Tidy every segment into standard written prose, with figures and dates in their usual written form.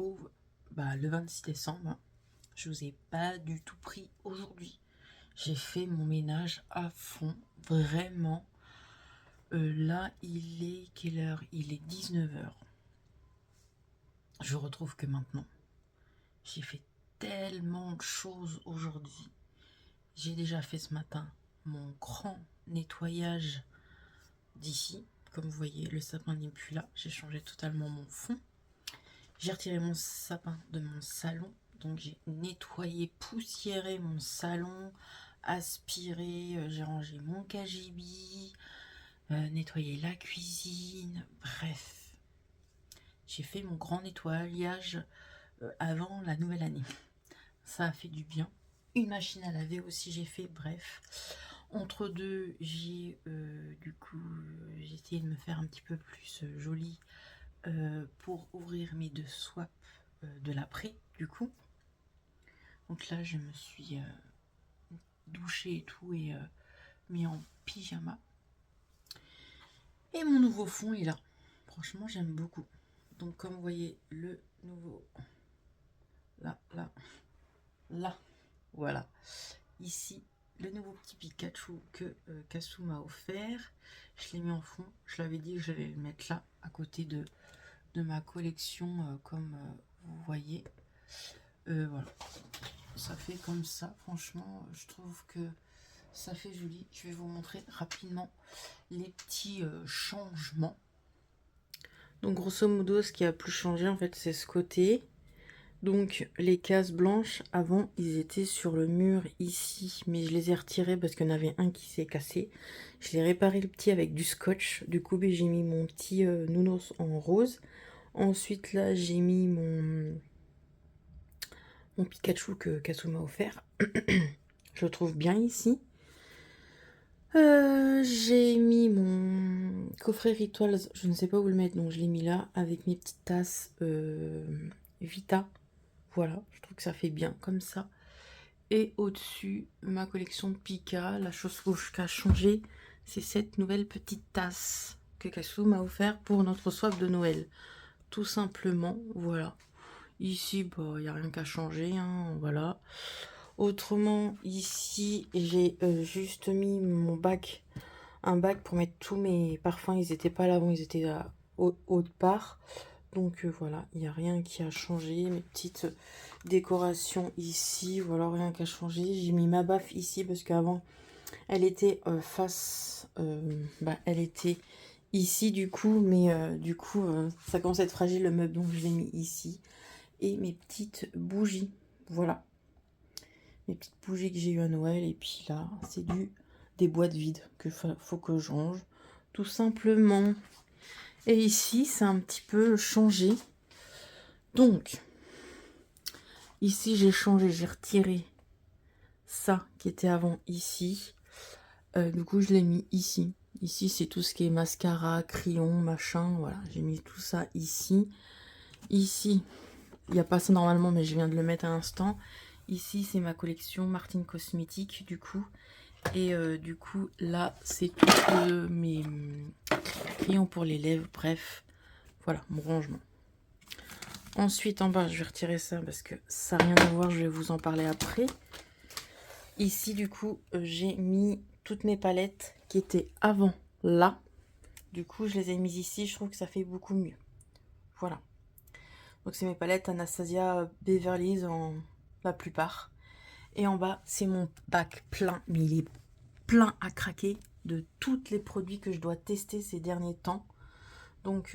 retrouve le 26 décembre. Je vous ai pas du tout pris aujourd'hui. J'ai fait mon ménage à fond, vraiment. Là, il est quelle heure? Il est 19 h. Je retrouve que maintenant. J'ai fait tellement de choses aujourd'hui. J'ai déjà fait ce matin mon grand nettoyage d'ici. Comme vous voyez, le sapin n'est plus là. J'ai changé totalement mon fond. J'ai retiré mon sapin de mon salon. Donc j'ai nettoyé, poussiéré mon salon, aspiré, j'ai rangé mon cagibi, nettoyé la cuisine, bref. J'ai fait mon grand nettoyage avant la nouvelle année. Ça a fait du bien. Une machine à laver aussi j'ai fait, bref. Entre deux, j'ai j'ai essayé de me faire un petit peu plus jolie pour ouvrir mes deux swaps de l'après du coup. Donc là je me suis douchée et tout et mis en pyjama. Et mon nouveau fond est là. Franchement j'aime beaucoup. Donc comme vous voyez le nouveau là, voilà. Ici le nouveau petit Pikachu que Kassou m'a offert. Je l'ai mis en fond. Je l'avais dit que j'allais le mettre là à côté de ma collection comme vous voyez. Voilà, ça fait comme ça. Franchement je trouve que ça fait joli. Je vais vous montrer rapidement les petits changements. Donc grosso modo ce qui a plus changé en fait c'est ce côté. Donc les cases blanches avant ils étaient sur le mur ici, mais je les ai retirés parce qu'il y en avait un qui s'est cassé. Je l'ai réparé le petit avec du scotch. Du coup j'ai mis mon petit nounours en rose. Ensuite là j'ai mis mon Pikachu que Kassou m'a offert. Je le trouve bien ici. J'ai mis mon coffret Rituals, je ne sais pas où le mettre, donc je l'ai mis là avec mes petites tasses Vita. Voilà, je trouve que ça fait bien comme ça. Et au-dessus, ma collection de Pika. La chose qui a changé, c'est cette nouvelle petite tasse que Kassou m'a offert pour notre swap de Noël. Tout simplement, voilà. Ici, il n'y a rien qu'à changer, hein, voilà. Autrement, ici, j'ai juste mis mon bac, un bac pour mettre tous mes parfums. Ils n'étaient pas là avant, ils étaient à haute part. Donc voilà, il n'y a rien qui a changé. Mes petites décorations ici, voilà, rien qu'à changer. J'ai mis ma baffe ici parce qu'avant, elle était face, elle était ici du coup, mais ça commence à être fragile le meuble, donc je l'ai mis ici. Et mes petites bougies, voilà. Mes petites bougies que j'ai eu à Noël. Et puis là, c'est des boîtes vides que faut que je range. Tout simplement. Et ici, c'est un petit peu changé. Donc, ici, j'ai changé. J'ai retiré ça qui était avant ici. Du coup, je l'ai mis ici. Ici, c'est tout ce qui est mascara, crayon, machin. Voilà, j'ai mis tout ça ici. Ici, il n'y a pas ça normalement, mais je viens de le mettre à l'instant. Ici, c'est ma collection Martine Cosmétique, du coup. Et du coup, là, c'est tout mes crayons pour les lèvres. Bref, voilà, mon rangement. Ensuite, en bas, je vais retirer ça parce que ça n'a rien à voir. Je vais vous en parler après. Ici, du coup, j'ai mis toutes mes palettes qui étaient avant là. Du coup, je les ai mises ici. Je trouve que ça fait beaucoup mieux. Voilà. Donc, c'est mes palettes Anastasia Beverly Hills en la plupart. Et en bas, c'est mon bac plein. Mais il est plein à craquer de tous les produits que je dois tester ces derniers temps. Donc,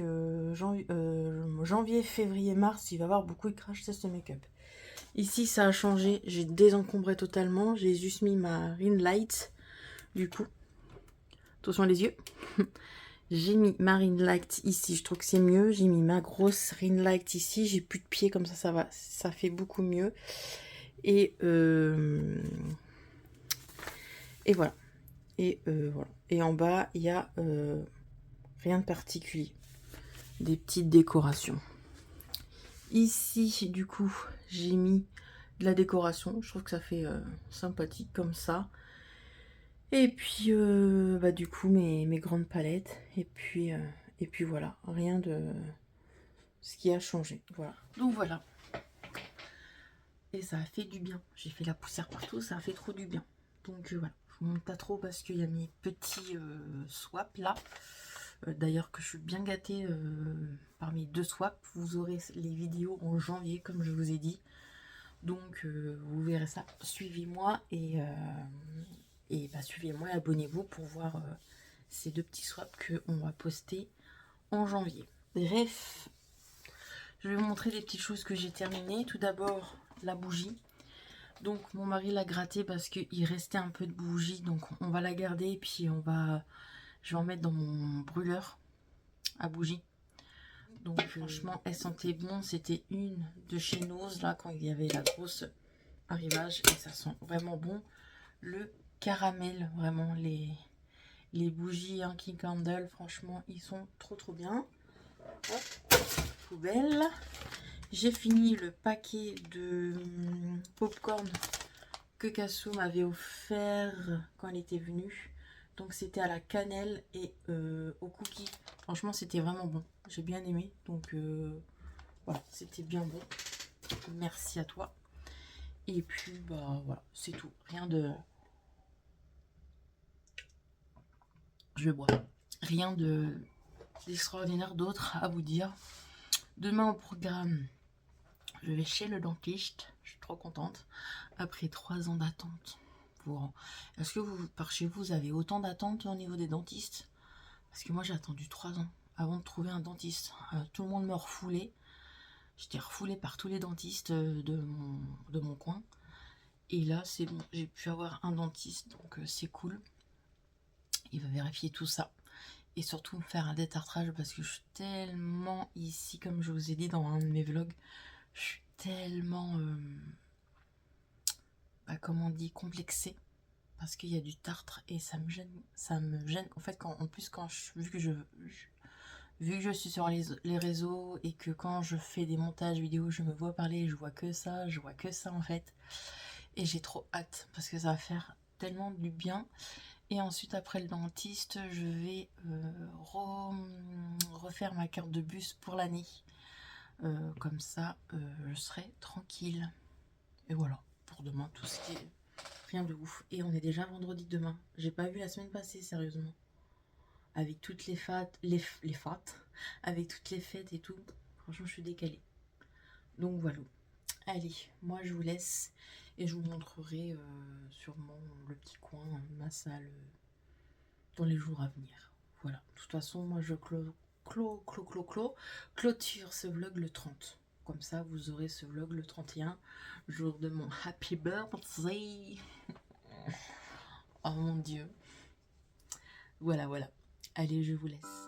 janvier, février, mars, il va y avoir beaucoup de crash test make-up. Ici, ça a changé. J'ai désencombré totalement. J'ai juste mis ma ring light. Du coup, attention les yeux. J'ai mis ma ring light ici. Je trouve que c'est mieux. J'ai mis ma grosse ring light ici. J'ai plus de pieds comme ça. Ça va. Ça fait beaucoup mieux. Et voilà. Et voilà. Et en bas, il y a rien de particulier. Des petites décorations. Ici, du coup, j'ai mis de la décoration. Je trouve que ça fait sympathique comme ça. Et puis, du coup, mes grandes palettes. Et puis voilà, rien de ce qui a changé. Voilà. Donc voilà. Et ça a fait du bien. J'ai fait la poussière partout, ça a fait trop du bien. Donc voilà. Je vous montre pas trop parce qu'il y a mes petits swaps là. D'ailleurs que je suis bien gâtée par mes 2 swaps. Vous aurez les vidéos en janvier comme je vous ai dit. Donc vous verrez ça. Suivez-moi et bah, suivez-moi et abonnez-vous pour voir ces 2 petits swaps qu'on va poster en janvier. Bref, je vais vous montrer les petites choses que j'ai terminées. Tout d'abord, la bougie. Donc mon mari l'a grattée parce qu'il restait un peu de bougie. Donc on va la garder et puis je vais en mettre dans mon brûleur à bougie. Donc franchement, elle sentait bon. C'était une de chez Nose là quand il y avait la grosse arrivage. Et ça sent vraiment bon. Le caramel, vraiment les bougies Yankee Candle, franchement, ils sont trop bien. Hop, poubelle. J'ai fini le paquet de popcorn que Cassou m'avait offert quand il était venu. Donc c'était à la cannelle et au cookie. Franchement, c'était vraiment bon. J'ai bien aimé. Donc voilà, c'était bien bon. Merci à toi. Et puis bah voilà, c'est tout. Rien de... Je bois. Rien d'extraordinaire d'autre à vous dire. Demain au programme, je vais chez le dentiste. Je suis trop contente. Après 3 ans d'attente. Est-ce que vous, par chez vous, avez autant d'attente au niveau des dentistes? Parce que moi, j'ai attendu 3 ans avant de trouver un dentiste. Tout le monde me refoulait. J'étais refoulée par tous les dentistes de mon coin. Et là, c'est bon. J'ai pu avoir un dentiste. Donc, c'est cool. Il va vérifier tout ça. Et surtout me faire un détartrage parce que je suis tellement ici, comme je vous ai dit dans un de mes vlogs, je suis tellement, comment on dit, complexée parce qu'il y a du tartre et ça me gêne. En fait, vu que je suis sur les réseaux et que quand je fais des montages vidéo, je me vois parler, je vois que ça en fait. Et j'ai trop hâte parce que ça va faire tellement du bien. Et ensuite, après le dentiste, je vais refaire ma carte de bus pour l'année. Comme ça, je serai tranquille. Et voilà, pour demain, tout ce qui est rien de ouf. Et on est déjà vendredi demain. J'ai pas vu la semaine passée, sérieusement. Avec toutes les fêtes, avec toutes les fêtes et tout. Franchement, je suis décalée. Donc voilà. Allez, moi je vous laisse et je vous montrerai sûrement le petit coin, ma salle, dans les jours à venir. Voilà. De toute façon, moi je clôture ce vlog le 30. Comme ça, vous aurez ce vlog le 31, jour de mon happy birthday. Oh mon Dieu. Voilà. Allez, je vous laisse.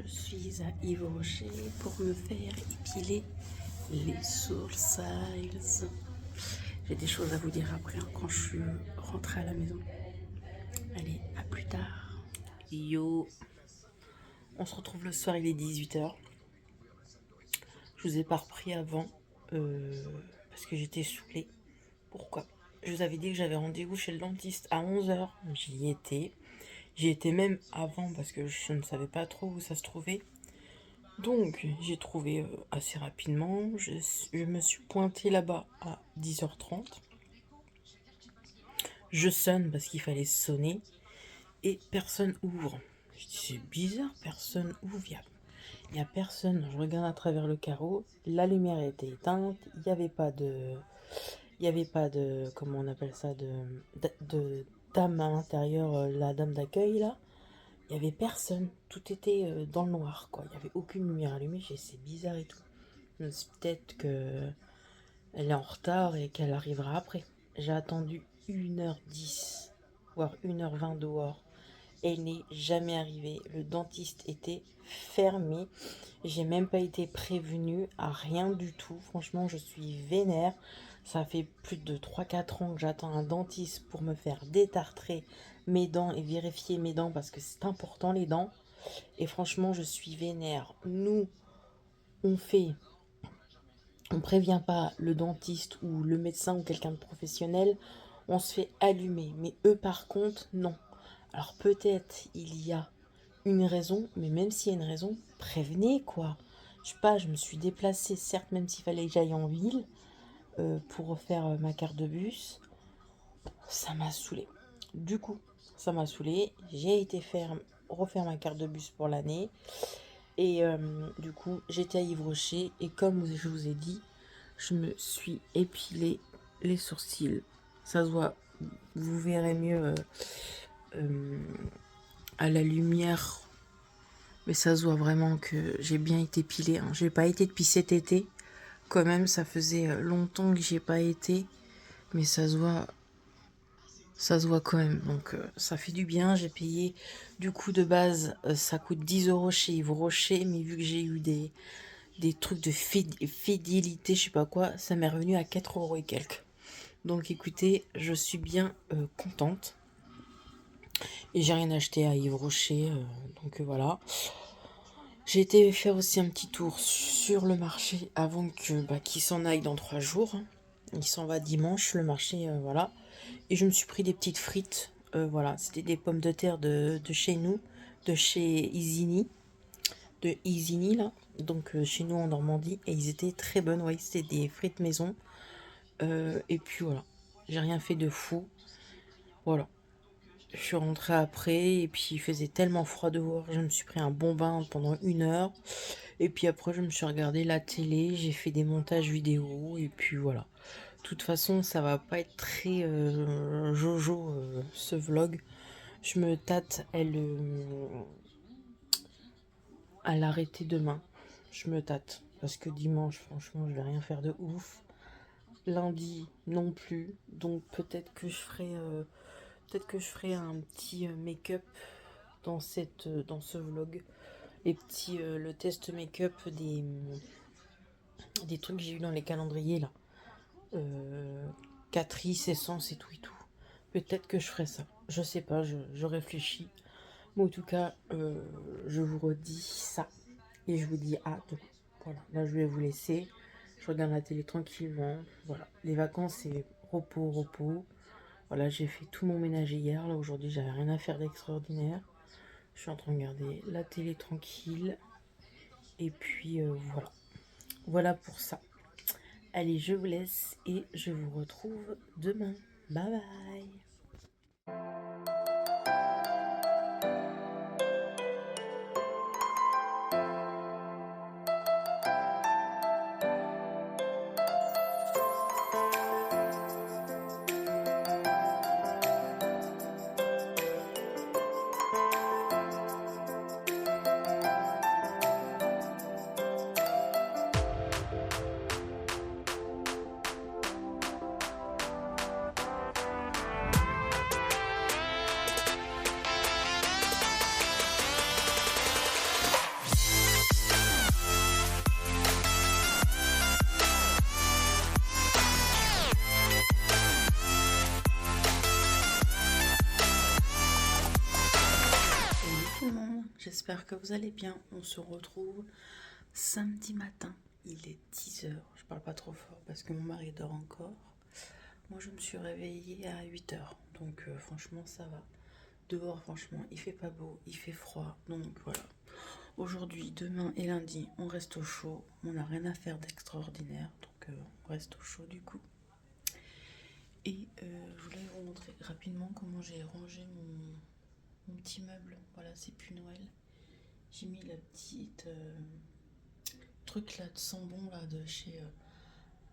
Je suis à Yves Rocher pour me faire épiler les sourcils. J'ai des choses à vous dire après quand je suis rentrée à la maison. Allez, à plus tard. Yo. On se retrouve le soir, il est 18h. Je vous ai pas repris avant parce que j'étais saoulée. Pourquoi? Je vous avais dit que j'avais rendez-vous chez le dentiste à 11h. J'y étais. J'y étais même avant parce que je ne savais pas trop où ça se trouvait. Donc, j'ai trouvé assez rapidement. Je me suis pointée là-bas à 10h30. Je sonne parce qu'il fallait sonner et personne ouvre. Je dis c'est bizarre, personne ouvre. Il y a personne. Je regarde à travers le carreau. La lumière était éteinte. Il y avait pas de, comment on appelle ça, de dame à l'intérieur, la dame d'accueil là. Il y avait personne. Tout était dans le noir, quoi. Il y avait aucune lumière allumée. J'ai dit, c'est bizarre et tout. Je me suis dit, peut-être que elle est en retard et qu'elle arrivera après. J'ai attendu 1h10, voire 1h20 dehors. Elle n'est jamais arrivée. Le dentiste était fermé. J'ai même pas été prévenue à rien du tout. Franchement, je suis vénère. Ça fait plus de 3-4 ans que j'attends un dentiste pour me faire détartrer mes dents et vérifier mes dents parce que c'est important les dents. Et franchement, je suis vénère. Nous, on fait, on prévient pas le dentiste ou le médecin ou quelqu'un de professionnel. On se fait allumer. Mais eux, par contre, non. Alors peut-être il y a une raison, mais même s'il y a une raison, prévenez quoi. Je sais pas, je me suis déplacée, certes, même s'il fallait que j'aille en ville pour refaire ma carte de bus, ça m'a saoulé. Du coup, ça m'a saoulé. J'ai été refaire ma carte de bus pour l'année. Et du coup, j'étais à Yves-Rocher. Et comme je vous ai dit, je me suis épilé les sourcils. Ça se voit, vous verrez mieux euh, à la lumière. Mais ça se voit vraiment que j'ai bien été pilée. Hein. J'ai pas été depuis cet été. Quand même, ça faisait longtemps que j'ai pas été. Mais ça se voit quand même. Donc ça fait du bien. J'ai payé du coup de base, ça coûte 10 euros chez Yves Rocher. Mais vu que j'ai eu des trucs de fidélité, je sais pas quoi, ça m'est revenu à 4 euros et quelques. Donc écoutez, je suis bien contente. Et j'ai rien acheté à Yves Rocher. Donc voilà. J'ai été faire aussi un petit tour sur le marché avant qu'il s'en aille dans 3 jours. Il s'en va dimanche, le marché, voilà. Et je me suis pris des petites frites. Voilà, c'était des pommes de terre de chez nous, de chez Isigny là. Donc chez nous en Normandie. Et ils étaient très bonnes, ouais, c'était des frites maison. Et puis voilà, j'ai rien fait de fou. Voilà. Je suis rentrée après et puis il faisait tellement froid dehors, je me suis pris un bon bain pendant 1 heure. Et puis après, je me suis regardé la télé, j'ai fait des montages vidéo, et puis voilà. De toute façon, ça va pas être très jojo ce vlog. Je me tâte à l'arrêter demain. Je me tâte. Parce que dimanche, franchement, je vais rien faire de ouf. Lundi non plus. Donc peut-être que je ferai un petit make-up dans ce vlog. Le test make-up des trucs que j'ai eu dans les calendriers là. Catrice, essence et tout et tout. Peut-être que je ferai ça. Je sais pas, je réfléchis. Mais en tout cas, je vous redis ça. Et je vous dis à demain. Voilà, là je vais vous laisser. Je regarde la télé tranquillement. Voilà, les vacances c'est repos, repos. Voilà, j'ai fait tout mon ménage hier. Là aujourd'hui, j'avais rien à faire d'extraordinaire. Je suis en train de regarder la télé tranquille. Et puis voilà. Voilà pour ça. Allez, je vous laisse et je vous retrouve demain. Bye bye. Salut tout le monde, j'espère que vous allez bien. On se retrouve samedi matin. Il est 10h. Je parle pas trop fort parce que mon mari dort encore. Moi, je me suis réveillée à 8h. Donc, franchement, ça va. Dehors, franchement, il fait pas beau, il fait froid. Donc, voilà. Aujourd'hui, demain et lundi, on reste au chaud. On n'a rien à faire d'extraordinaire. Donc, on reste au chaud du coup. Et je voulais vous montrer rapidement comment j'ai rangé mon petit meuble. Voilà, c'est plus Noël. J'ai mis la petite truc là de sambon là de chez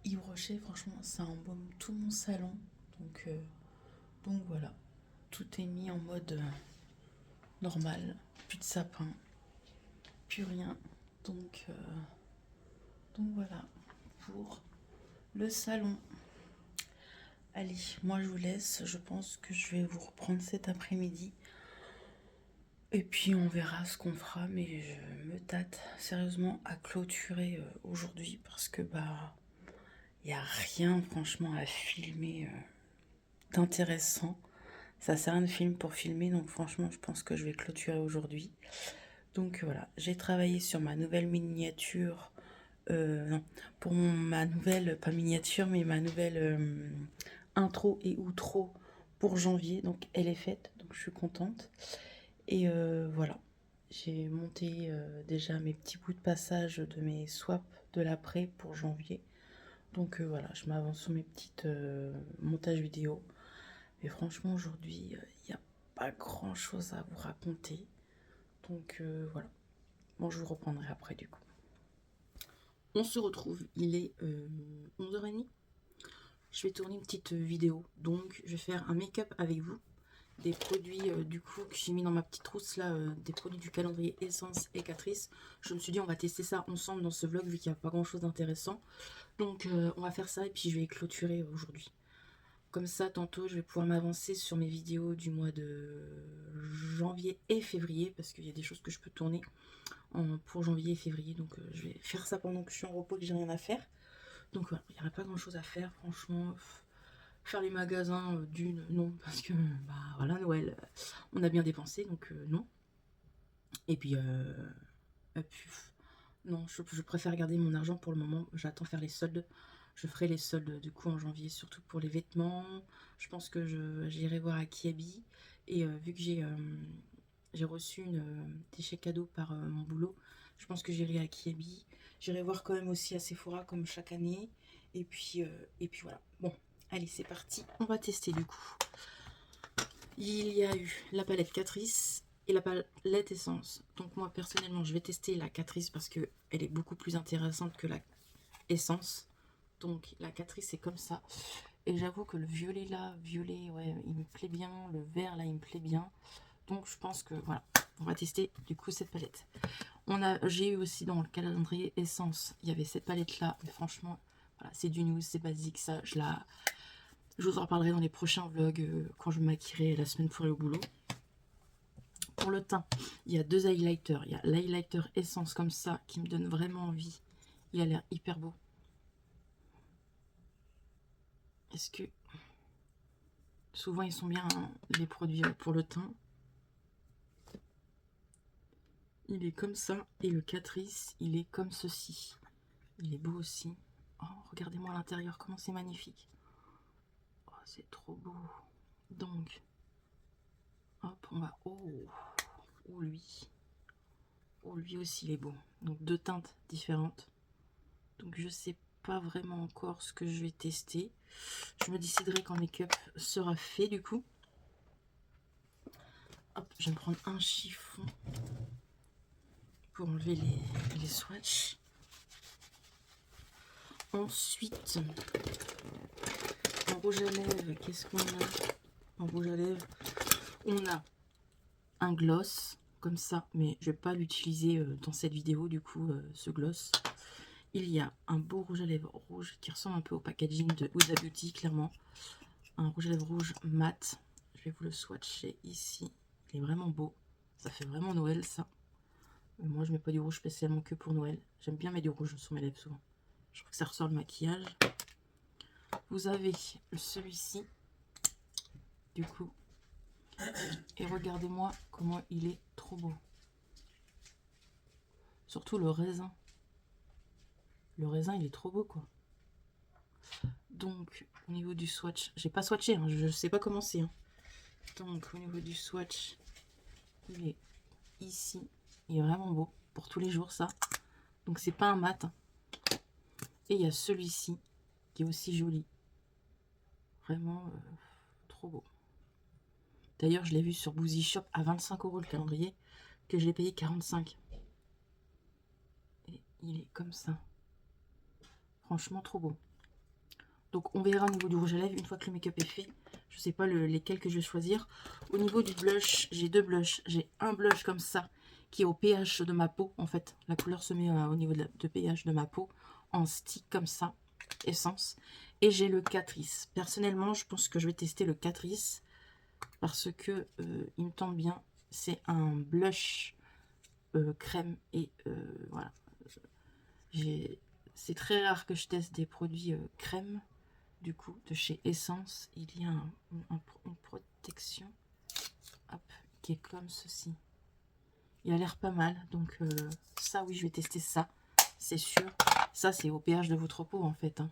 Yves Rocher. Franchement, ça embaume tout mon salon. Donc, donc voilà, tout est mis en mode normal. Plus de sapin, plus rien. Donc voilà pour le salon. Allez, moi je vous laisse. Je pense que je vais vous reprendre cet après-midi. Et puis on verra ce qu'on fera. Mais je me tâte sérieusement à clôturer aujourd'hui parce que bah il n'y a rien franchement à filmer d'intéressant. Ça sert à rien de film pour filmer. Donc franchement je pense que je vais clôturer aujourd'hui. Donc voilà, j'ai travaillé sur ma nouvelle miniature. Non, pour ma nouvelle, pas miniature, mais ma nouvelle intro et outro pour janvier. Donc elle est faite, donc je suis contente. Et voilà, j'ai monté déjà mes petits bouts de passage de mes swaps de l'après pour janvier. Donc voilà, je m'avance sur mes petites montages vidéo. Mais franchement, aujourd'hui, il n'y a pas grand chose à vous raconter. Donc voilà. Bon, je vous reprendrai après du coup. On se retrouve, il est 11h30. Je vais tourner une petite vidéo. Donc, je vais faire un make-up avec vous. Des produits du coup que j'ai mis dans ma petite trousse là, des produits du calendrier Essence et Catrice. Je me suis dit on va tester ça ensemble dans ce vlog vu qu'il n'y a pas grand chose d'intéressant. Donc on va faire ça et puis je vais clôturer aujourd'hui. Comme ça tantôt je vais pouvoir m'avancer sur mes vidéos du mois de janvier et février parce qu'il y a des choses que je peux tourner pour janvier et février. Donc je vais faire ça pendant que je suis en repos, que j'ai rien à faire. Donc voilà, il n'y aurait pas grand chose à faire franchement. Faire les magasins non, parce que bah voilà, Noël, on a bien dépensé, donc non. Et puis, non, je préfère garder mon argent pour le moment. J'attends faire les soldes. Je ferai les soldes du coup en janvier, surtout pour les vêtements. Je pense que j'irai voir à Kiabi. Et vu que j'ai reçu des chèques cadeaux par mon boulot, je pense que j'irai à Kiabi. J'irai voir quand même aussi à Sephora comme chaque année. Et puis voilà. Bon, allez, c'est parti. On va tester du coup. Il y a eu la palette Catrice et la palette Essence. Donc moi personnellement je vais tester la Catrice parce que elle est beaucoup plus intéressante que la Essence. Donc la Catrice c'est comme ça. Et j'avoue que le violet là, ouais, il me plaît bien. Le vert là, il me plaît bien. Donc je pense que voilà, on va tester du coup cette palette. J'ai eu aussi dans le calendrier Essence, il y avait cette palette là. Mais franchement, voilà, c'est du news, c'est basique ça. Je vous en reparlerai dans les prochains vlogs quand je me maquillerai la semaine pour aller au boulot. Pour le teint, il y a deux highlighters. Il y a l'highlighter Essence comme ça qui me donne vraiment envie. Il a l'air hyper beau. Est-ce que... Souvent ils sont bien hein, les produits pour le teint. Il est comme ça. Et le Catrice, il est comme ceci. Il est beau aussi. Oh, regardez-moi à l'intérieur, comment c'est magnifique. Oh, c'est trop beau. Donc, hop, on va... Oh, lui. Oh, lui aussi, il est beau. Donc, deux teintes différentes. Donc, je sais pas vraiment encore ce que je vais tester. Je me déciderai quand le make-up sera fait, du coup. Hop, je vais me prendre un chiffon pour enlever les swatchs. Ensuite, en rouge à lèvres, qu'est-ce qu'on a? En rouge à lèvres, on a un gloss, comme ça, mais je vais pas l'utiliser dans cette vidéo, du coup, ce gloss. Il y a un beau rouge à lèvres rouge qui ressemble un peu au packaging de Huda Beauty, clairement. Un rouge à lèvres rouge mat. Je vais vous le swatcher ici. Il est vraiment beau. Ça fait vraiment Noël, ça. Mais moi, je mets pas du rouge spécialement que pour Noël. J'aime bien mettre du rouge sur mes lèvres, souvent. Je trouve que ça ressort le maquillage. Vous avez celui-ci, du coup. Et regardez-moi comment il est trop beau. Surtout le raisin. Le raisin, il est trop beau, quoi. Donc, au niveau du swatch, j'ai pas swatché, hein, je sais pas comment c'est. Hein. Donc, au niveau du swatch, il est ici. Il est vraiment beau pour tous les jours, ça. Donc, c'est pas un mat. Hein. Et il y a celui-ci qui est aussi joli. Vraiment trop beau. D'ailleurs, je l'ai vu sur Boozy Shop à 25 € le calendrier, que je l'ai payé 45. Et il est comme ça. Franchement, trop beau. Donc, on verra au niveau du rouge à lèvres une fois que le make-up est fait. Je sais pas lesquels que je vais choisir. Au niveau du blush, j'ai deux blushs. J'ai un blush comme ça, qui est au pH de ma peau. En fait, la couleur se met au niveau de pH de ma peau, en stick comme ça, essence. Et j'ai le Catrice. Personnellement, je pense que je vais tester le Catrice, parce que il me tente bien. C'est un blush crème et voilà. C'est très rare que je teste des produits crème. Du coup, de chez Essence, il y a une protection, hop, qui est comme ceci. Il a l'air pas mal, donc ça, oui, je vais tester ça, c'est sûr. Ça, c'est au pH de votre peau, en fait, hein.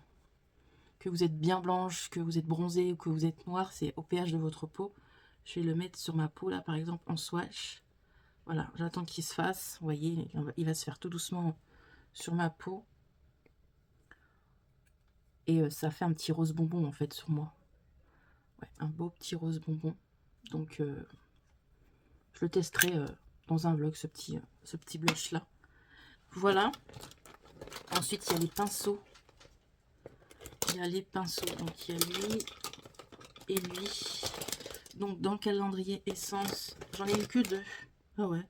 Que vous êtes bien blanche, que vous êtes bronzée ou que vous êtes noire, c'est au pH de votre peau. Je vais le mettre sur ma peau, là, par exemple, en swatch. Voilà, j'attends qu'il se fasse. Vous voyez, il va se faire tout doucement sur ma peau. Et ça fait un petit rose bonbon, en fait, sur moi. Ouais, un beau petit rose bonbon. Donc, je le testerai dans un vlog, ce petit blush là. Voilà. Ensuite, il y a les pinceaux. Il y a les pinceaux. Donc, il y a lui et lui. Donc, dans le calendrier Essence, j'en ai eu que deux. Ah ouais.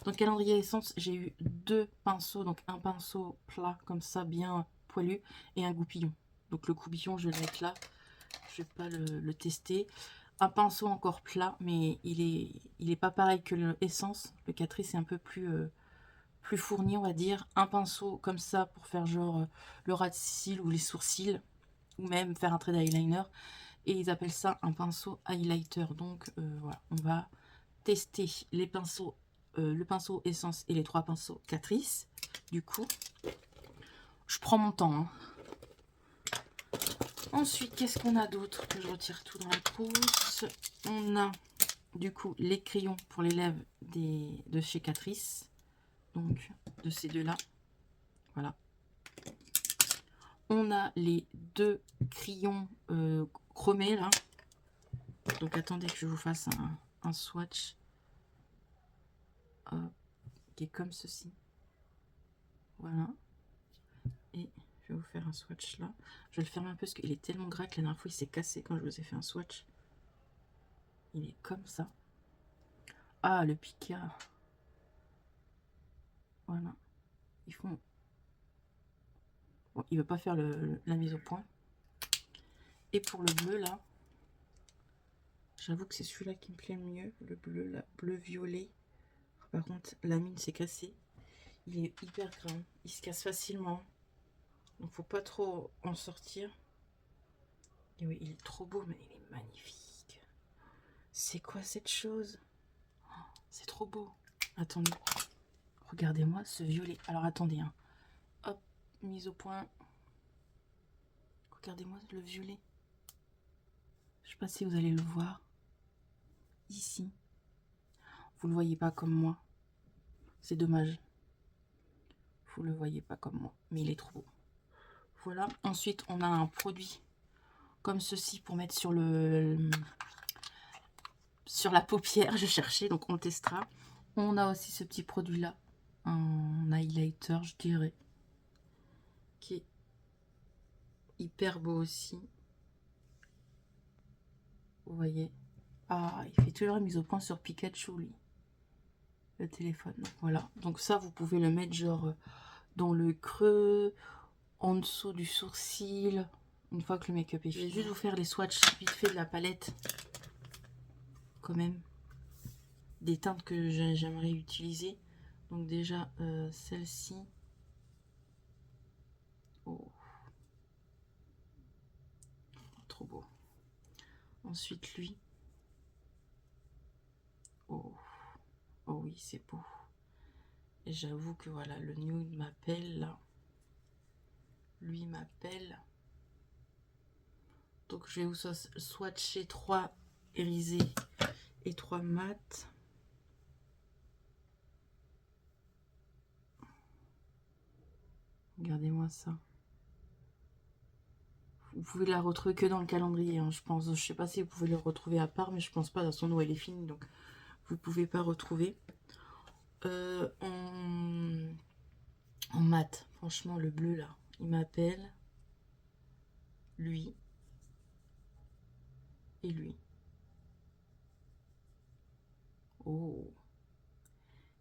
Dans le calendrier Essence, j'ai eu deux pinceaux. Donc, un pinceau plat, comme ça, bien poilu, et un goupillon. Donc, le goupillon, je vais le mettre là. Je vais pas le tester. Un pinceau encore plat, mais il est pas pareil que le Essence. Le Catrice est un peu plus fourni, on va dire. Un pinceau comme ça pour faire genre le ras de cils ou les sourcils, ou même faire un trait d'eyeliner. Et ils appellent ça un pinceau highlighter. Donc voilà, on va tester les pinceaux, le pinceau Essence et les trois pinceaux Catrice. Du coup, je prends mon temps, hein. Ensuite, qu'est-ce qu'on a d'autre? Que je retire tout dans la trousse. On a du coup les crayons pour les lèvres de chez Catrice. Donc, de ces deux-là. Voilà. On a les deux crayons chromés, là. Donc, attendez que je vous fasse un swatch. Qui est comme ceci. Voilà. Et je vais vous faire un swatch là. Je vais le fermer un peu parce qu'il est tellement gras que la dernière fois, il s'est cassé quand je vous ai fait un swatch. Il est comme ça. Ah, le Picard. Voilà. Ils font... Bon, il veut pas faire la mise au point. Et pour le bleu, là, j'avoue que c'est celui-là qui me plaît le mieux. Le bleu, là, bleu-violet. Par contre, la mine s'est cassée. Il est hyper grand. Il se casse facilement. Donc, faut pas trop en sortir. Et oui, il est trop beau, mais il est magnifique. C'est quoi cette chose? Oh, c'est trop beau. Attendez. Regardez-moi ce violet. Alors, attendez, hein. Hop, mise au point. Regardez-moi le violet. Je sais pas si vous allez le voir. Ici. Vous le voyez pas comme moi. C'est dommage. Vous le voyez pas comme moi. Mais il est trop beau. Voilà. Ensuite, on a un produit comme ceci pour mettre sur la paupière. Je cherchais, donc on le testera. On a aussi ce petit produit là. Un highlighter, je dirais. Qui est hyper beau aussi. Vous voyez. Ah, il fait toujours la mise au point sur Pikachu, lui. Le téléphone. Donc, voilà. Donc ça, vous pouvez le mettre genre dans le creux, en dessous du sourcil, une fois que le make-up est fini. Je vais juste vous faire les swatchs vite fait de la palette. Quand même. Des teintes que j'aimerais utiliser. Donc déjà, celle-ci. Oh. Trop beau. Ensuite, lui. Oh. Oh oui, c'est beau. Et j'avoue que voilà, le nude m'appelle là. Lui m'appelle. Donc je vais vous swatcher 3 irisés et 3 mat. Regardez-moi ça. Vous pouvez la retrouver que dans le calendrier, hein, je pense. Je sais pas si vous pouvez le retrouver à part, mais je pense pas, dans son où elle est finie, donc vous pouvez pas retrouver. En mat, franchement, le bleu là, il m'appelle. Lui. Et lui. Oh.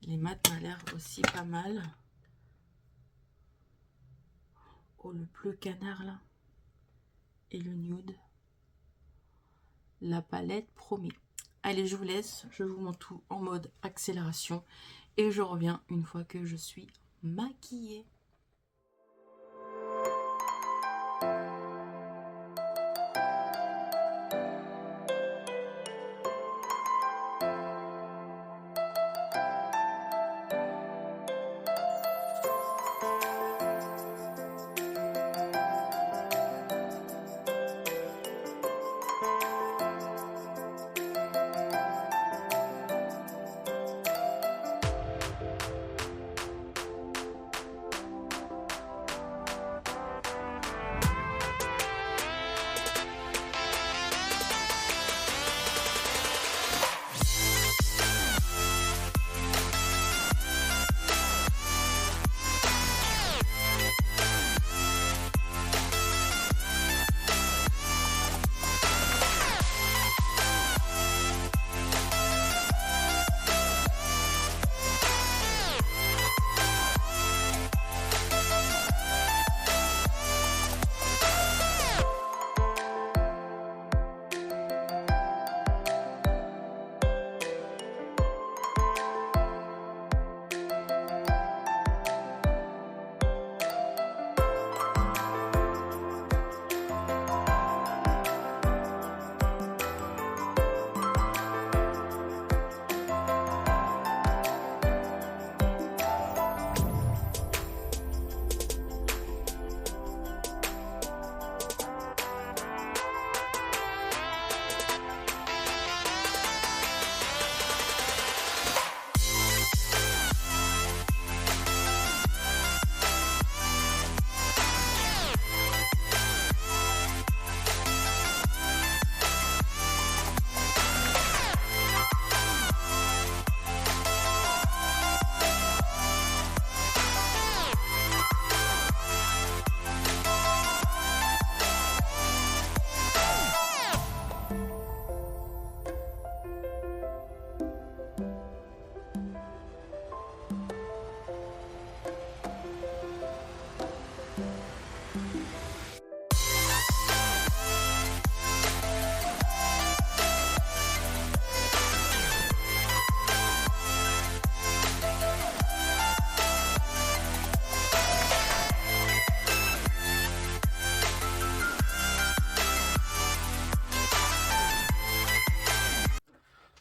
Les mats m'a l'air aussi pas mal. Oh, le bleu canard là. Et le nude. La palette promet. Allez, je vous laisse. Je vous montre tout en mode accélération. Et je reviens une fois que je suis maquillée.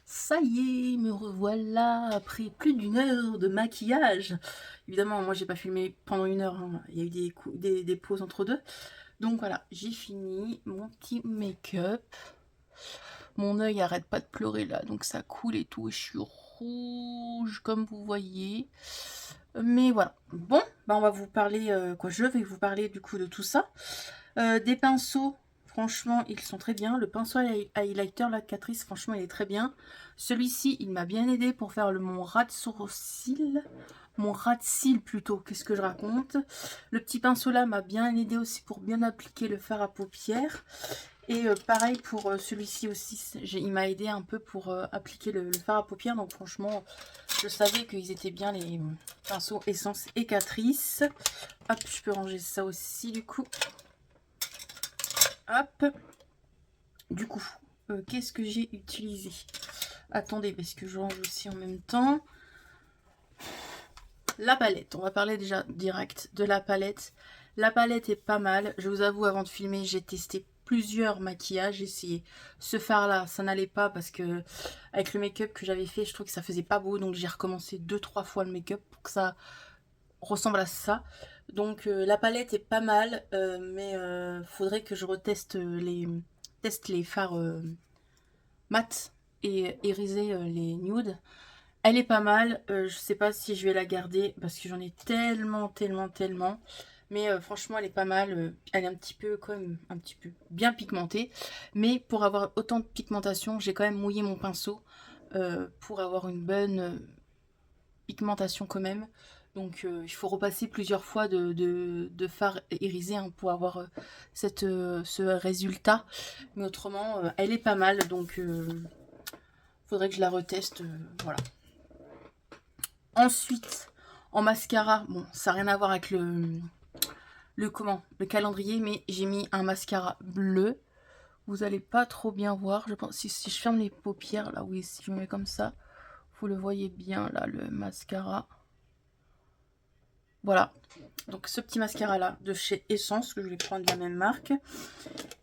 Ça y est, me revoilà après plus d'une heure de maquillage. Évidemment, moi j'ai pas filmé pendant une heure, hein. Il y a eu des pauses entre deux. Donc voilà, j'ai fini mon petit make-up. Mon œil arrête pas de pleurer là, donc ça coule et tout. Et je suis rouge comme vous voyez. Mais voilà. Bon, bah on va vous parler, je vais vous parler du coup de tout ça. Des pinceaux. Franchement, ils sont très bien. Le pinceau highlighter, la Catrice, franchement, il est très bien. Celui-ci, il m'a bien aidé pour faire mon ras de sourcil. Mon ras de cils plutôt, qu'est-ce que je raconte. Le petit pinceau là m'a bien aidé aussi pour bien appliquer le fard à paupières. Et pareil pour celui-ci aussi, il m'a aidé un peu pour appliquer le fard à paupières. Donc franchement, je savais qu'ils étaient bien les pinceaux Essence et Catrice. Hop, je peux ranger ça aussi du coup. Hop. Du coup, qu'est-ce que j'ai utilisé? Attendez, parce que je range aussi en même temps. La palette. On va parler déjà direct de la palette. La palette est pas mal. Je vous avoue, avant de filmer, j'ai testé plusieurs maquillages. J'ai essayé ce fard là, ça n'allait pas parce que avec le make-up que j'avais fait, je trouve que ça faisait pas beau. Donc j'ai recommencé 2-3 fois le make-up pour que ça ressemble à ça. Donc la palette est pas mal, mais faudrait que je reteste les fards mat et iriser les nudes. Elle est pas mal, je sais pas si je vais la garder parce que j'en ai tellement. Mais franchement, elle est pas mal. Elle est un petit peu, comme un petit peu bien pigmentée. Mais pour avoir autant de pigmentation, j'ai quand même mouillé mon pinceau pour avoir une bonne pigmentation quand même. Donc il faut repasser plusieurs fois de fard irisé hein, pour avoir ce résultat. Mais autrement, elle est pas mal. Donc faudrait que je la reteste. Voilà. Ensuite, en mascara, bon, ça n'a rien à voir avec le calendrier, mais j'ai mis un mascara bleu. Vous allez pas trop bien voir. Je pense si je ferme les paupières, là, oui, si je me mets comme ça, vous le voyez bien, là, le mascara. Voilà. Donc, ce petit mascara-là, de chez Essence, que je vais prendre de la même marque.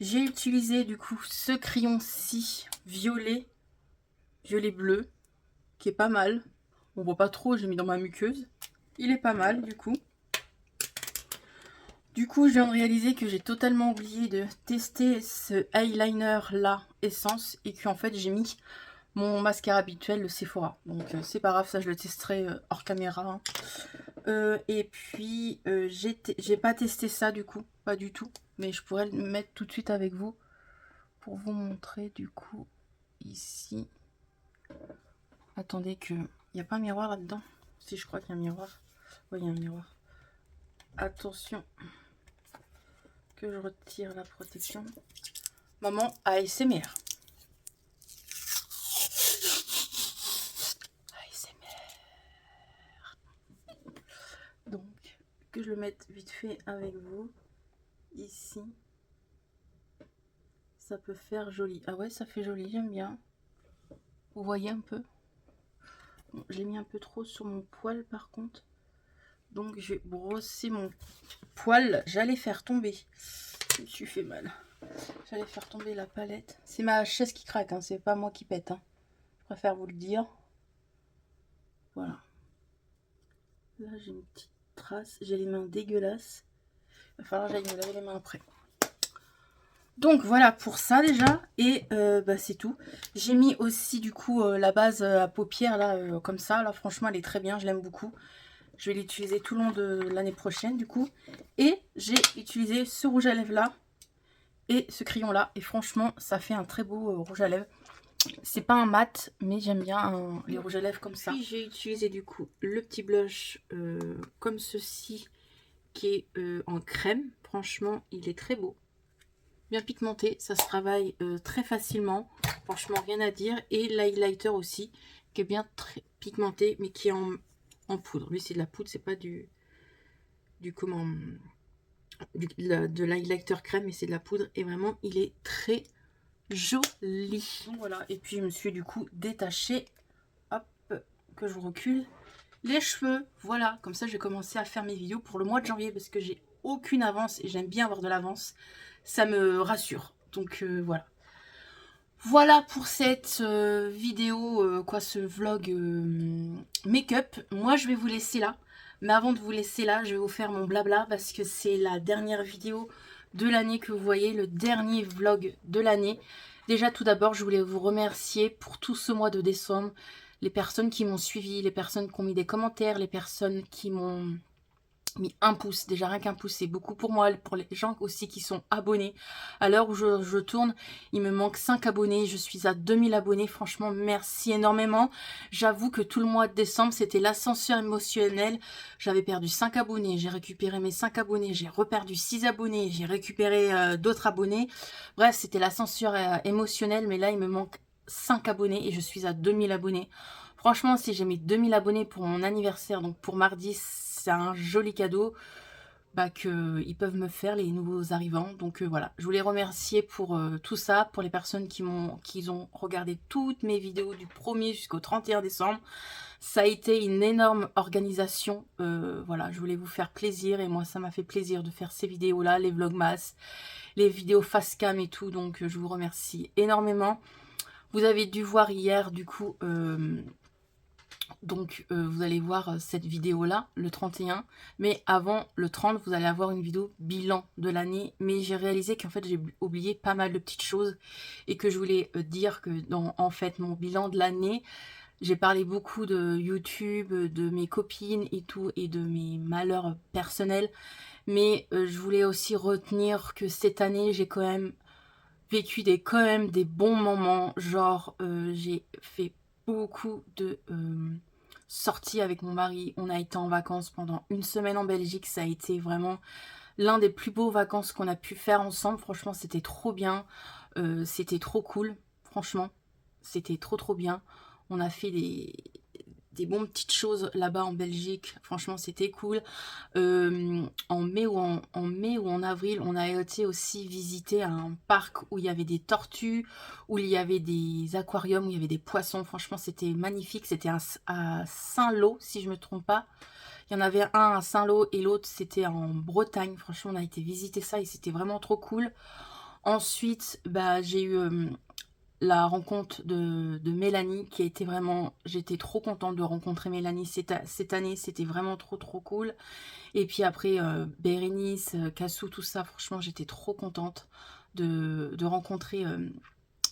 J'ai utilisé, du coup, ce crayon-ci, violet bleu, qui est pas mal. On voit pas trop, j'ai mis dans ma muqueuse. Il est pas mal, du coup. Du coup, je viens de réaliser que j'ai totalement oublié de tester ce eyeliner là, Essence, et qu'en fait j'ai mis mon mascara habituel, le Sephora. Donc c'est pas grave, ça je le testerai hors caméra. Hein. Et puis j'ai pas testé ça du coup, pas du tout. Mais je pourrais le mettre tout de suite avec vous pour vous montrer du coup ici. Attendez que... Il n'y a pas un miroir là-dedans? Si, je crois qu'il y a un miroir. Oui, il y a un miroir. Attention. Que je retire la protection. Maman ASMR. ASMR. Donc, que je le mette vite fait avec vous. Ici. Ça peut faire joli. Ah ouais, ça fait joli, j'aime bien. Vous voyez un peu? Bon, j'ai mis un peu trop sur mon poil par contre. Donc, je vais brosser mon poil. J'allais faire tomber. Je me suis fait mal. J'allais faire tomber la palette. C'est ma chaise qui craque, hein, c'est pas moi qui pète. Hein. Je préfère vous le dire. Voilà. Là, j'ai une petite trace. J'ai les mains dégueulasses. Il va falloir que j'aille me laver les mains après. Donc voilà pour ça déjà. Et bah, c'est tout. J'ai mis aussi du coup la base à paupières là, comme ça. Là, franchement, elle est très bien. Je l'aime beaucoup. Je vais l'utiliser tout le long de l'année prochaine du coup. Et j'ai utilisé ce rouge à lèvres là. Et ce crayon là. Et franchement, ça fait un très beau rouge à lèvres. C'est pas un mat, mais j'aime bien les rouges à lèvres comme ça. Puis j'ai utilisé du coup le petit blush comme ceci, qui est en crème. Franchement, il est très beau. Bien pigmenté, ça se travaille très facilement. Franchement, rien à dire. Et l'highlighter aussi, qui est bien très pigmenté, mais qui est en poudre. Lui, c'est de la poudre, c'est pas de l'highlighter crème, mais c'est de la poudre. Et vraiment, il est très joli. Donc voilà, et puis je me suis du coup détachée, hop, que je recule, les cheveux. Voilà, comme ça je vais commencer à faire mes vidéos pour le mois de janvier parce que j'ai aucune avance et j'aime bien avoir de l'avance. Ça me rassure. Donc voilà. Voilà pour cette vidéo, ce vlog make-up. Moi je vais vous laisser là. Mais avant de vous laisser là, je vais vous faire mon blabla parce que c'est la dernière vidéo de l'année que vous voyez, le dernier vlog de l'année. Déjà tout d'abord, je voulais vous remercier pour tout ce mois de décembre. Les personnes qui m'ont suivi, les personnes qui ont mis des commentaires, les personnes qui m'ont mis un pouce. Déjà rien qu'un pouce, c'est beaucoup pour moi, pour les gens aussi qui sont abonnés. À l'heure où je tourne, il me manque 5 abonnés, je suis à 2000 abonnés. Franchement, merci énormément. J'avoue que tout le mois de décembre, c'était l'ascenseur émotionnel. J'avais perdu 5 abonnés, j'ai récupéré mes 5 abonnés, j'ai reperdu 6 abonnés, j'ai récupéré d'autres abonnés. Bref, c'était l'ascenseur émotionnel, mais là, il me manque 5 abonnés et je suis à 2000 abonnés. Franchement, si j'ai mis 2000 abonnés pour mon anniversaire, donc pour mardi, c'est un joli cadeau qu'ils peuvent me faire, les nouveaux arrivants. Donc voilà, je voulais remercier pour tout ça, pour les personnes qui ont regardé toutes mes vidéos du 1er jusqu'au 31 décembre. Ça a été une énorme organisation. Voilà, je voulais vous faire plaisir et moi, ça m'a fait plaisir de faire ces vidéos-là, les vlogmas, les vidéos face cam et tout. Donc je vous remercie énormément. Vous avez dû voir hier, du coup... vous allez voir cette vidéo là le 31, mais avant le 30 vous allez avoir une vidéo bilan de l'année. Mais j'ai réalisé qu'en fait j'ai oublié pas mal de petites choses et que je voulais dire que dans en fait mon bilan de l'année, J'ai parlé beaucoup de YouTube, de mes copines et tout et de mes malheurs personnels. Mais je voulais aussi retenir que cette année, j'ai quand même vécu quand même des bons moments. Genre, j'ai fait beaucoup de sorties avec mon mari. On a été en vacances pendant une semaine en Belgique. Ça a été vraiment l'un des plus beaux vacances qu'on a pu faire ensemble. Franchement, c'était trop bien. C'était trop cool. Franchement, c'était trop bien. On a fait des bonnes petites choses là-bas en Belgique. Franchement, c'était cool. En mai ou en avril, on a été aussi visiter un parc où il y avait des tortues, où il y avait des aquariums, où il y avait des poissons. Franchement, c'était magnifique. C'était à Saint-Lô, si je ne me trompe pas. Il y en avait un à Saint-Lô et l'autre, c'était en Bretagne. Franchement, on a été visiter ça et c'était vraiment trop cool. Ensuite, bah, j'ai eu la rencontre de Mélanie qui a été vraiment... J'étais trop contente de rencontrer Mélanie cette année. C'était vraiment trop cool. Et puis après, Bérénice, Cassou, tout ça, franchement, j'étais trop contente de rencontrer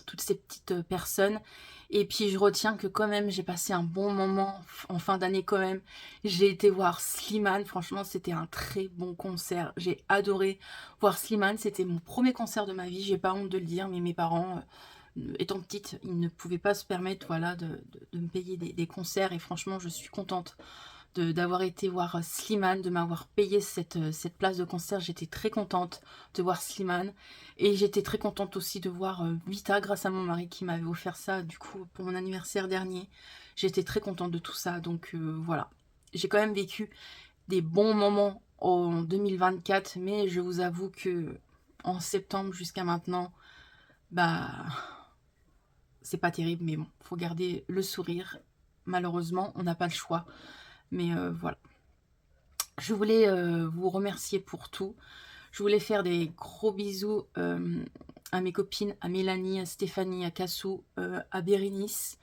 toutes ces petites personnes. Et puis je retiens que quand même, j'ai passé un bon moment en fin d'année quand même. J'ai été voir Slimane, franchement, c'était un très bon concert. J'ai adoré voir Slimane, c'était mon premier concert de ma vie, j'ai pas honte de le dire, mais mes parents... étant petite, ils ne pouvaient pas se permettre voilà, de me payer des concerts et franchement, je suis contente d'avoir été voir Slimane, de m'avoir payé cette place de concert. J'étais très contente de voir Slimane. Et j'étais très contente aussi de voir Vita grâce à mon mari qui m'avait offert ça du coup pour mon anniversaire dernier. J'étais très contente de tout ça. Donc voilà. J'ai quand même vécu des bons moments en 2024. Mais je vous avoue que en septembre jusqu'à maintenant, bah c'est pas terrible. Mais bon, faut garder le sourire. Malheureusement, on n'a pas le choix. Mais voilà. Je voulais vous remercier pour tout. Je voulais faire des gros bisous à mes copines, à Mélanie, à Stéphanie, à Cassou, à Bérénice.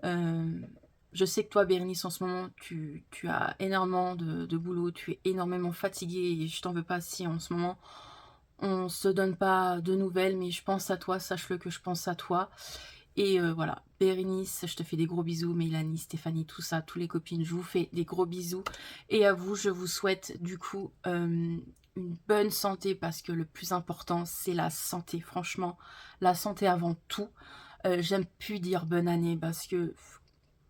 Je sais que toi, Bérénice, en ce moment, tu as énormément de boulot, tu es énormément fatiguée et je t'en veux pas si en ce moment on se donne pas de nouvelles, mais je pense à toi, sache-le que je pense à toi. Et voilà, Bérénice, je te fais des gros bisous, Mélanie, Stéphanie, tout ça, tous les copines, je vous fais des gros bisous. Et à vous, je vous souhaite du coup une bonne santé parce que le plus important, c'est la santé. Franchement, la santé avant tout. J'aime plus dire bonne année parce que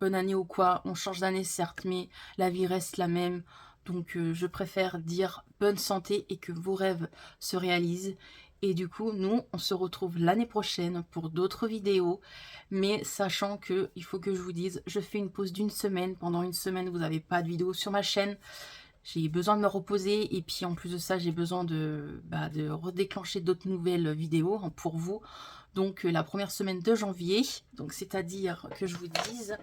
bonne année ou quoi, on change d'année certes, mais la vie reste la même. Donc je préfère dire bonne santé et que vos rêves se réalisent. Et du coup, nous, on se retrouve l'année prochaine pour d'autres vidéos. Mais sachant que, il faut que je vous dise, je fais une pause d'une semaine. Pendant une semaine, vous n'avez pas de vidéo sur ma chaîne. J'ai besoin de me reposer. Et puis en plus de ça, j'ai besoin de redéclencher d'autres nouvelles vidéos pour vous. Donc la première semaine de janvier. Donc c'est-à-dire que je vous dise...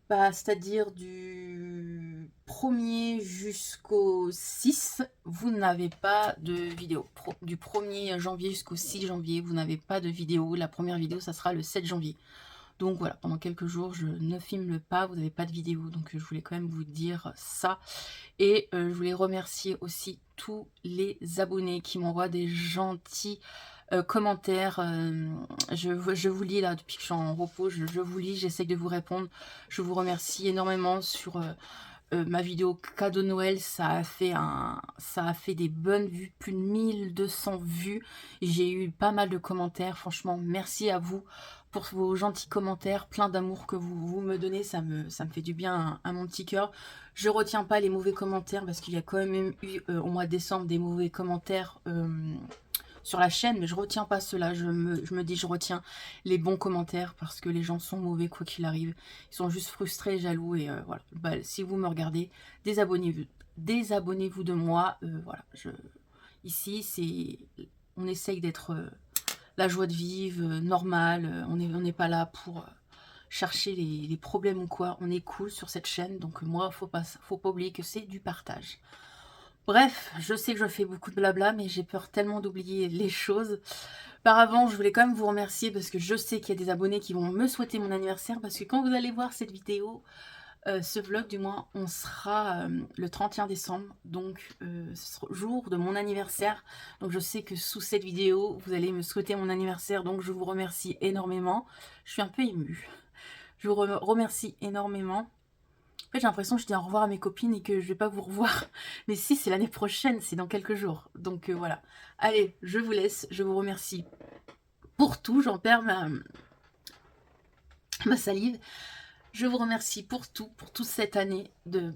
c'est-à-dire du 1er jusqu'au 6, vous n'avez pas de vidéo. Du 1er janvier jusqu'au 6 janvier, vous n'avez pas de vidéo. La première vidéo, ça sera le 7 janvier. Donc voilà, pendant quelques jours, je ne filme pas, vous n'avez pas de vidéo. Donc je voulais quand même vous dire ça. Et je voulais remercier aussi tous les abonnés qui m'envoient des gentils commentaires. Je vous lis là, depuis que je suis en repos, je vous lis, j'essaie de vous répondre. Je vous remercie énormément sur ma vidéo cadeau Noël. Ça a fait des bonnes vues, plus de 1200 vues. J'ai eu pas mal de commentaires. Franchement, merci à vous pour vos gentils commentaires, plein d'amour que vous me donnez. Ça me fait du bien à mon petit cœur. Je retiens pas les mauvais commentaires parce qu'il y a quand même eu au mois de décembre des mauvais commentaires sur la chaîne, mais je retiens pas cela. Je me dis, je retiens les bons commentaires parce que les gens sont mauvais quoi qu'il arrive. Ils sont juste frustrés, jaloux et voilà. Bah, si vous me regardez, désabonnez-vous de moi. Voilà, ici on essaye d'être la joie de vivre, normale. On n'est pas là pour chercher les problèmes ou quoi. On est cool sur cette chaîne, donc moi, faut pas oublier que c'est du partage. Bref, je sais que je fais beaucoup de blabla, mais j'ai peur tellement d'oublier les choses. Par avant, je voulais quand même vous remercier parce que je sais qu'il y a des abonnés qui vont me souhaiter mon anniversaire. Parce que quand vous allez voir cette vidéo, ce vlog du moins, on sera le 31 décembre. Donc, ce sera le jour de mon anniversaire. Donc, je sais que sous cette vidéo, vous allez me souhaiter mon anniversaire. Donc, je vous remercie énormément. Je suis un peu émue. Je vous remercie énormément. En fait, j'ai l'impression que je dis au revoir à mes copines et que je vais pas vous revoir. Mais si, c'est l'année prochaine, c'est dans quelques jours. Donc voilà. Allez, je vous laisse. Je vous remercie pour tout. J'en perds ma salive. Je vous remercie pour tout, pour toute cette année, de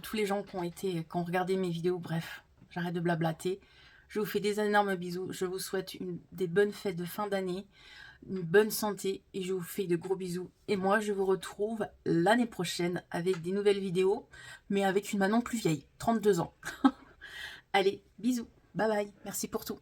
tous les gens qui ont regardé mes vidéos. Bref, j'arrête de blablater. Je vous fais des énormes bisous. Je vous souhaite des bonnes fêtes de fin d'année, une bonne santé et je vous fais de gros bisous. Et moi, je vous retrouve l'année prochaine avec des nouvelles vidéos, mais avec une Manon plus vieille, 32 ans. Allez, bisous. Bye bye. Merci pour tout.